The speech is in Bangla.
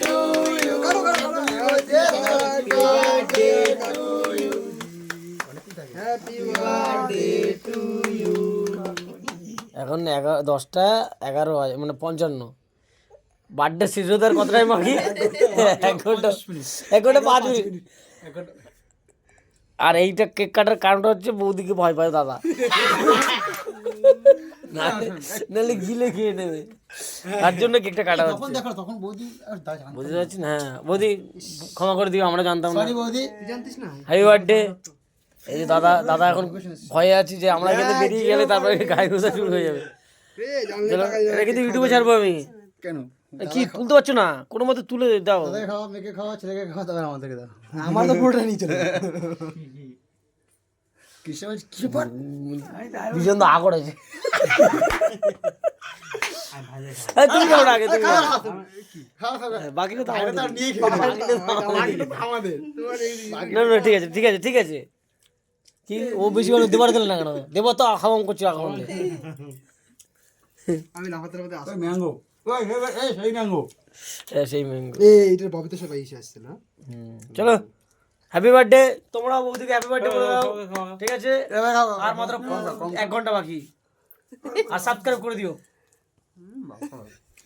Two you, happy birthday to you, happy birthday to you. এখন 10টা 11 হয়, মানে 55। বার্থডে শেষ হতে আর কত টাইম বাকি? 1 ঘন্টা 5 মিনিট। আর এইটা কেক কাটার কারণটা হচ্ছে বৌদিকে ভয় পায় দাদা, নাহলে গিলে খেয়ে নেবে, তার জন্য কেকটা কাটা হচ্ছে। তখন বৌদি বুঝতে পারছি না? হ্যাঁ বৌদি ক্ষমা করে দিও, আমরা জানতাম না। বৌদি জানতিস না। Happy birthday. এই যে দাদা দাদা এখন ভয়ে আছি যে আমরা এখানে বেরিয়ে গেলে তারপরে গায়ে ঘোষা শুরু হয়ে যাবে। এটা কিন্তু ইউটিউবে ছাড়বো আমি। কেন কি তুলতে পারছো না? কোনো মতে তুলে দাও। দাদাকে খাওয়া, মেয়েকে খাওয়া, ছেলেকে খাওয়া, তবে আমাদেরকে দাও। আমার তো পুরোটা নিয়ে চলে ভীষণ তো আগড় আছে। তুমি খাও না আগে, তুমি খাও। বাকিটা তো আমাদের। না না ঠিক আছে ঠিক আছে ঠিক আছে। কি ও বেশি করে দেবার দিলে না কেন? দেব তো খাওয়াম করছি এখন। আমি লাফাতের মধ্যে আসি ম্যাঙ্গো, ওই এই সেই ম্যাঙ্গো, সেই ম্যাঙ্গো। এইটার ববিতে সব এসে আসছে না। চলো হ্যাপি বার্থডে। তোমরা বৌদিকে হ্যাপি বার্থডে বলে দাও, ঠিক আছে? আর মাত্র 1 ঘন্টা বাকি। আর সাবস্ক্রাইব করে দিও।